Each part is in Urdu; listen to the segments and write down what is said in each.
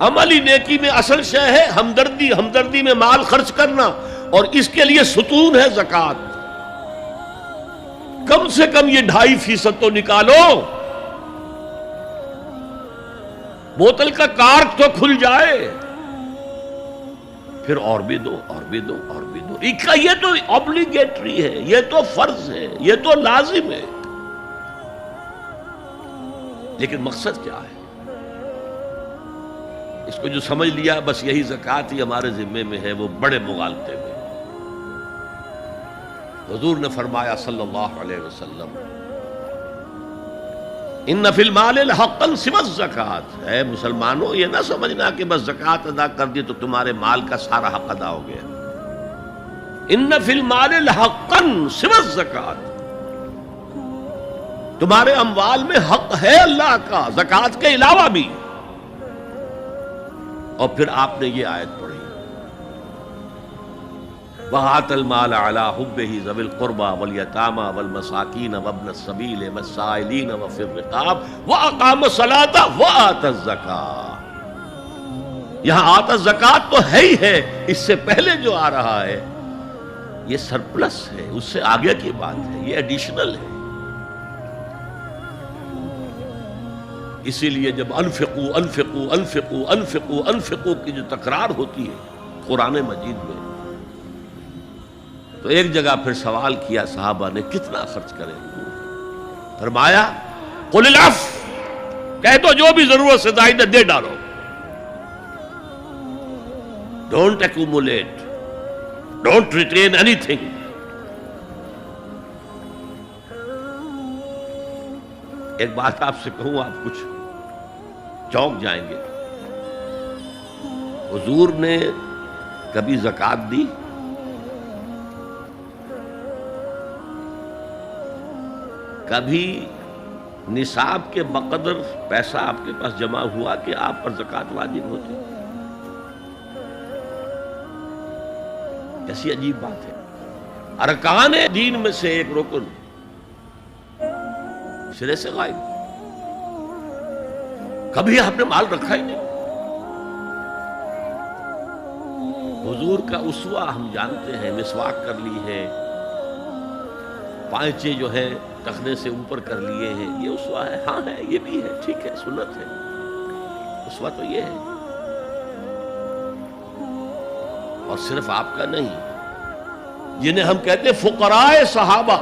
عملی نیکی میں اصل شے ہے ہمدردی، ہمدردی میں مال خرچ کرنا، اور اس کے لیے ستون ہے زکوٰۃ۔ کم سے کم یہ 2.5% تو نکالو، بوتل کا کارک تو کھل جائے، پھر اور بھی دو، اور بھی دو، اور بھی دو۔ یہ تو obligatory ہے، یہ تو فرض ہے، یہ تو لازم ہے۔ لیکن مقصد کیا ہے؟ اس کو جو سمجھ لیا بس یہی زکوٰۃ ہی ہمارے ذمے میں ہے، وہ بڑے مغالطے میں۔ حضور نے فرمایا صلی اللہ علیہ وسلم، ان فی المال حقا سوی الزکوٰۃ، اے مسلمانوں یہ نہ سمجھنا کہ بس زکوٰۃ ادا کر دی تو تمہارے مال کا سارا حق ادا ہو گیا۔ ان فی المال حقا سوی الزکوٰۃ، تمہارے اموال میں حق ہے اللہ کا زکوٰۃ کے علاوہ بھی۔ اور پھر آپ نے یہ آیت پڑھی، وَآتَى الْمَالَ عَلَىٰ حُبِّهِ ذَوِي الْقُرْبَىٰ وَالْيَتَامَىٰ وَالْمَسَاكِينَ وَابْنَ السَّبِيلِ وَالسَّائِلِينَ وَفِي الرِّقَابِ وَأَقَامَ الصَّلَاةَ وَآتَى الزَّكَاةَ۔ یہاں آتا الزکوٰۃ تو ہے ہی ہے، اس سے پہلے جو آ رہا ہے یہ سرپلس ہے، اس سے آگے کی بات ہے، یہ ایڈیشنل ہے۔ اسی لیے جب انفقوا انفقوا انفقوا انفقوا انفقوا کی جو تکرار ہوتی ہے قرآن مجید میں، تو ایک جگہ پھر سوال کیا صحابہ نے کتنا خرچ کریں؟ فرمایا قل العفو، کہہ دو جو بھی ضرورت سے زائد ہے دے ڈالو، don't accumulate, don't retain any thing. ایک بات آپ سے کہوں، آپ کچھ چونک جائیں گے، حضور نے کبھی زکوٰۃ دی؟ کبھی نصاب کے بقدر پیسہ آپ کے پاس جمع ہوا کہ آپ پر زکوٰۃ واجب ہوتی؟ کیسی عجیب بات ہے۔ ارکان دین میں سے ایک رکن سرے سے غائب، کبھی آپ نے مال رکھا ہی نہیں۔ حضور کا اسوہ ہم جانتے ہیں، مسواک کر لی ہے، پائچے جو ہے ٹخنے سے اوپر کر لیے ہیں، یہ اسوہ ہے؟ ہاں ہے، یہ بھی ہے، ٹھیک ہے، سنت ہے، اسوہ تو یہ ہے۔ اور صرف آپ کا نہیں، جنہیں ہم کہتے ہیں فقراء صحابہ،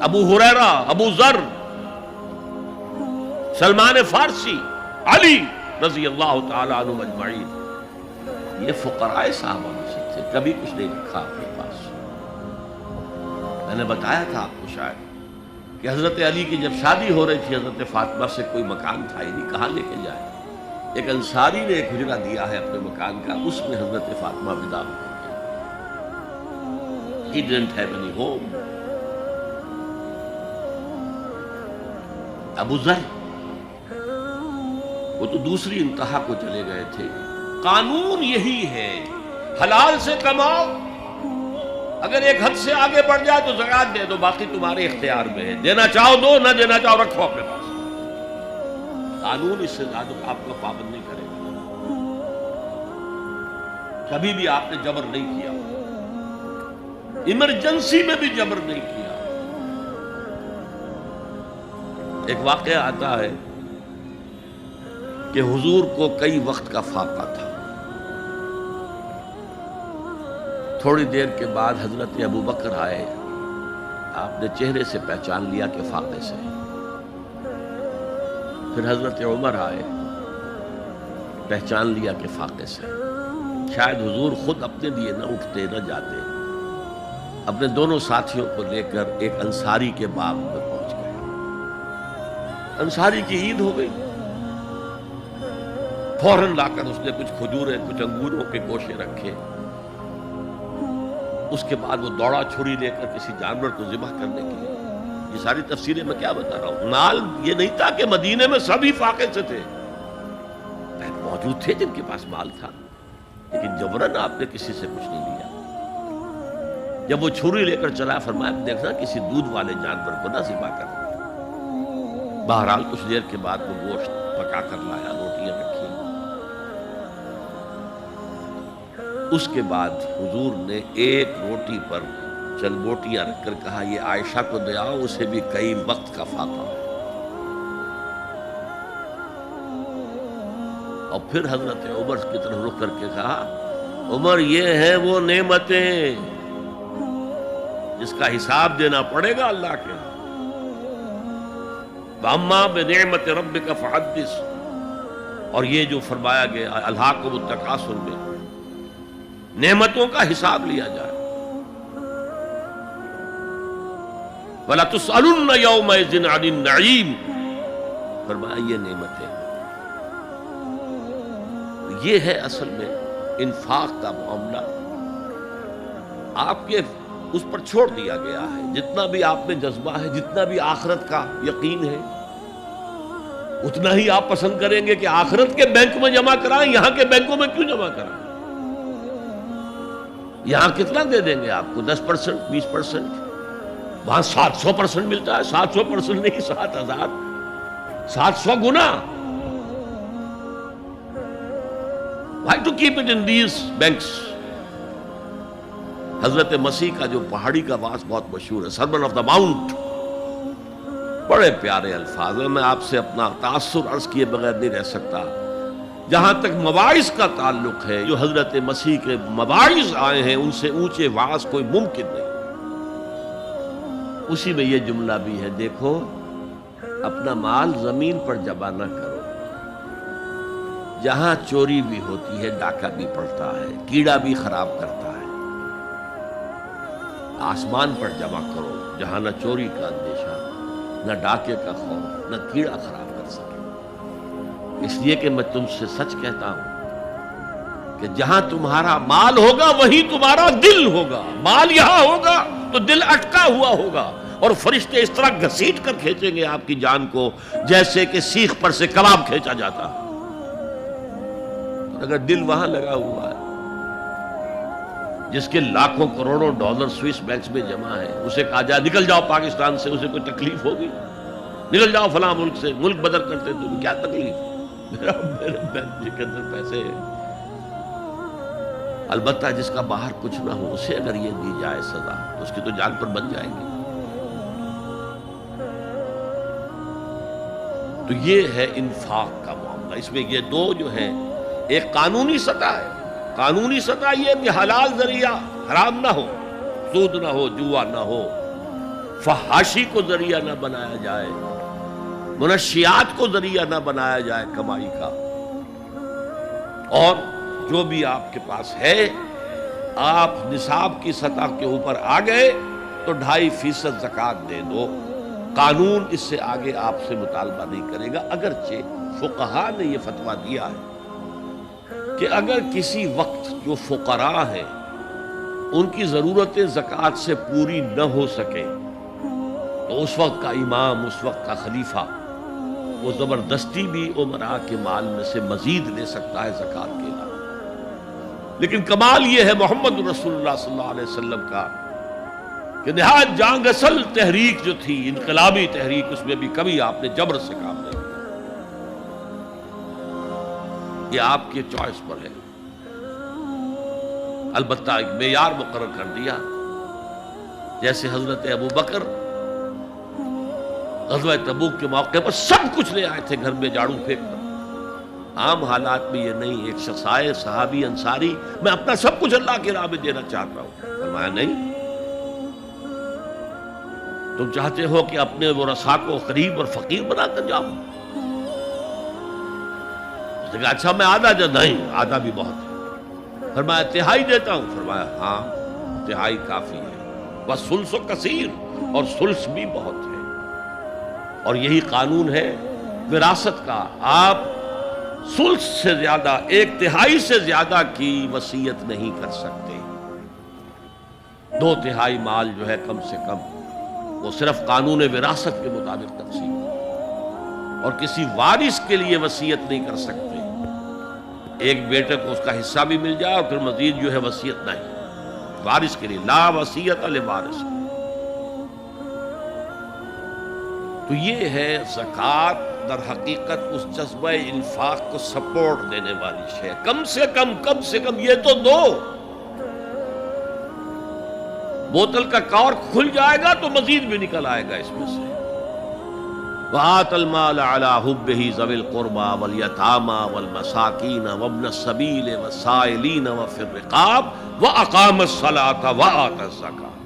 ابو ہریرہ، ابو ذر، سلمان فارسی، علی رضی اللہ تعالی عنہ اجمعین، یہ فقراء صحابہ میں سے تھے، کبھی کچھ نہیں رکھا اپنے پاس۔ میں نے بتایا تھا آپ کو شاید کہ حضرت علی کی جب شادی ہو رہی تھی حضرت فاطمہ سے، کوئی مکان تھا ہی نہیں، کہاں لے کے جائے؟ ایک انصاری نے ایک حجرہ دیا ہے اپنے مکان کا، اس میں حضرت فاطمہ ودا ہو گئی۔ He didn't have any home۔ ابو ذر وہ تو دوسری انتہا کو چلے گئے تھے۔ قانون یہی ہے، حلال سے کماؤ، اگر ایک حد سے آگے بڑھ جائے تو زکوٰۃ دے دو، باقی تمہارے اختیار میں ہے، دینا چاہو دو، نہ دینا چاہو رکھو اپنے پاس۔ قانون اس سے زیادہ آپ کو پابند نہیں کرے گا۔ کبھی بھی آپ نے جبر نہیں کیا، ایمرجنسی میں بھی جبر نہیں کیا۔ ایک واقعہ آتا ہے کہ حضور کو کئی وقت کا فاقہ تھا، تھوڑی دیر کے بعد حضرت ابو بکر آئے، آپ نے چہرے سے پہچان لیا کہ فاقے سے۔ پھر حضرت عمر آئے، پہچان لیا کہ فاقے سے۔ شاید حضور خود اپنے لیے نہ اٹھتے نہ جاتے، اپنے دونوں ساتھیوں کو لے کر ایک انصاری کے باغ میں پہنچ گئے۔ انصاری کی عید ہو گئی، فوراً لا کر اس نے کچھ کھجوریں، کچھ انگوروں کے گوشے رکھے۔ اس کے بعد وہ دوڑا چھری لے کر کسی جانور کو ذبح کرنے کے لیے۔ یہ ساری تفسیریں میں کیا بتا رہا ہوں، مال یہ نہیں تھا کہ مدینے میں سبھی فاقے سے تھے، موجود تھے جن کے پاس مال تھا، لیکن جبراً آپ نے کسی سے کچھ نہیں لیا۔ جب وہ چھری لے کر چلا، فرمایا دیکھنا کسی دودھ والے جانور کو نہ ذبح کرنا۔ بہرحال کچھ دیر کے بعد وہ گوشت پکا کر لایا، روٹیاں رکھی۔ اس کے بعد حضور نے ایک روٹی پر چند بوٹیاں رکھ کر کہا یہ عائشہ کو دے آؤ، اسے بھی کئی وقت کا فاقہ۔ اور پھر حضرت عمر کی طرف رخ کر کے کہا عمر یہ ہیں وہ نعمتیں جس کا حساب دینا پڑے گا اللہ کے۔ وَأَمَّا بِنِعْمَةِ رَبِّكَ فَحَدِّثْ، اور یہ جو فرمایا گیا أَلْهَاكُمُ التَّكَاثُرُ میں نعمتوں کا حساب لیا جائے۔ وَلَتُسْأَلُنَّ يَوْمَئِذٍ عَنِ النَّعِيمِ، فرمایا یہ نعمتیں، یہ ہے اصل میں انفاق کا معاملہ۔ آپ کے اس پر چھوڑ دیا گیا ہے، جتنا بھی آپ میں جذبہ ہے، جتنا بھی آخرت کا یقین ہے، اتنا ہی آپ پسند کریں گے کہ آخرت کے بینک میں جمع کرائیں، یہاں کے بینکوں میں کیوں جمع کرائیں؟ یہاں کتنا دے دیں گے آپ کو؟ 10%، 20%، وہاں 700% ملتا ہے۔ 700% نہیں، 7,000، 700 گنا۔ Why to keep it in these banks؟ حضرت مسیح کا جو پہاڑی کا واس بہت مشہور ہے، سرمن آف دا ماؤنٹ، بڑے پیارے الفاظ ہیں، میں آپ سے اپنا تاثر عرض کیے بغیر نہیں رہ سکتا۔ جہاں تک مواعظ کا تعلق ہے، جو حضرت مسیح کے مواعظ آئے ہیں ان سے اونچے واعظ کوئی ممکن نہیں۔ اسی میں یہ جملہ بھی ہے، دیکھو اپنا مال زمین پر جمع نہ کرو، جہاں چوری بھی ہوتی ہے ڈاکہ بھی پڑتا ہے، کیڑا بھی خراب کرتا ہے۔ آسمان پر جمع کرو، جہاں نہ چوری کا اندیشہ، نہ ڈاکے کا خوف، نہ کیڑا خراب کر سکے۔ اس لیے کہ میں تم سے سچ کہتا ہوں کہ جہاں تمہارا مال ہوگا وہیں تمہارا دل ہوگا۔ مال یہاں ہوگا تو دل اٹکا ہوا ہوگا، اور فرشتے اس طرح گھسیٹ کر کھینچیں گے آپ کی جان کو جیسے کہ سیخ پر سے کباب کھینچا جاتا ہے۔ اگر دل وہاں لگا ہوا ہے، جس کے لاکھوں کروڑوں ڈالر سوئس بینکس میں جمع ہے، اسے کہا جائے نکل جاؤ پاکستان سے، اسے کوئی تکلیف ہوگی؟ نکل جاؤ فلاں ملک سے، ملک بدر کرتے تم، کیا تکلیف؟ میرے بینک کے اندر پیسے ہیں۔ البتہ جس کا باہر کچھ نہ ہو، اسے اگر یہ دی جائے سزا تو اس کی تو جان پر بن جائے گی۔ تو یہ ہے انفاق کا معاملہ۔ اس میں یہ دو جو ہیں، ایک قانونی سطح ہے، قانونی سطح یہ کہ حلال ذریعہ حرام نہ ہو، سود نہ ہو، جوا نہ ہو، فحاشی کو ذریعہ نہ بنایا جائے، منشیات کو ذریعہ نہ بنایا جائے کمائی کا۔ اور جو بھی آپ کے پاس ہے، آپ نصاب کی سطح کے اوپر آ گئے تو 2.5% زکوٰۃ دے دو۔ قانون اس سے آگے آپ سے مطالبہ نہیں کرے گا، اگرچہ فقہاء نے یہ فتویٰ دیا ہے کہ اگر کسی وقت جو فقراء ہیں ان کی ضرورتیں زکوٰۃ سے پوری نہ ہو سکے تو اس وقت کا امام، اس وقت کا خلیفہ، وہ زبردستی بھی امراء کے مال میں سے مزید لے سکتا ہے زکوٰۃ کے علاوہ۔ لیکن کمال یہ ہے محمد رسول اللہ صلی اللہ علیہ وسلم کا کہ نہایت جان اصل تحریک جو تھی، انقلابی تحریک، اس میں بھی کبھی آپ نے جبر سے کام نہیں کیا۔ یہ آپ کے چوائس پر ہے، البتہ ایک معیار مقرر کر دیا، جیسے حضرت ابو بکر غزوہ تبوک کے موقع پر سب کچھ لے آئے تھے گھر میں جھاڑو پھینک کر۔ عام حالات میں یہ نہیں، ایک شخص آئے صحابی انصاری، میں اپنا سب کچھ اللہ کی راہ میں دینا چاہتا ہوں، فرمایا نہیں، تم چاہتے ہو کہ اپنے ورثاء کو غریب اور فقیر بنا کر جاؤ؟ اس نے کہا اچھا میں آدھا جو، نہیں آدھا بھی بہت ہے۔ فرمایا تہائی دیتا ہوں؟ فرمایا ہاں تہائی کافی ہے، بس ثلث و کثیر، اور ثلث بھی بہت ہے۔ اور یہی قانون ہے وراثت کا، آپ ثلث سے زیادہ، 1/3 سے زیادہ کی وصیت نہیں کر سکتے۔ 2/3 مال جو ہے کم سے کم وہ صرف قانون وراثت کے مطابق تقسیم، اور کسی وارث کے لیے وصیت نہیں کر سکتے۔ ایک بیٹے کو اس کا حصہ بھی مل جائے اور پھر مزید جو ہے وصیت نہیں، وارث کے لیے لا وصیت لوارث۔ تو یہ ہے زکوٰۃ، در حقیقت اس جذبہ انفاق کو سپورٹ دینے والی شے. کم سے کم یہ تو دو. بوتل کا کارک کھل جائے گا تو مزید بھی نکل آئے گا اس میں سے. وَآتَ الْمَالَ عَلَىٰ حُبِّهِ ذَوِي الْقُرْبَىٰ وَالْيَتَامَىٰ وَالْمَسَاكِينَ وَابْنَ السَّبِيلِ وَالسَّائِلِينَ وَفِي الرِّقَابِ وَأَقَامَ الصَّلَاةَ وَآتَى الزَّكَاةَ.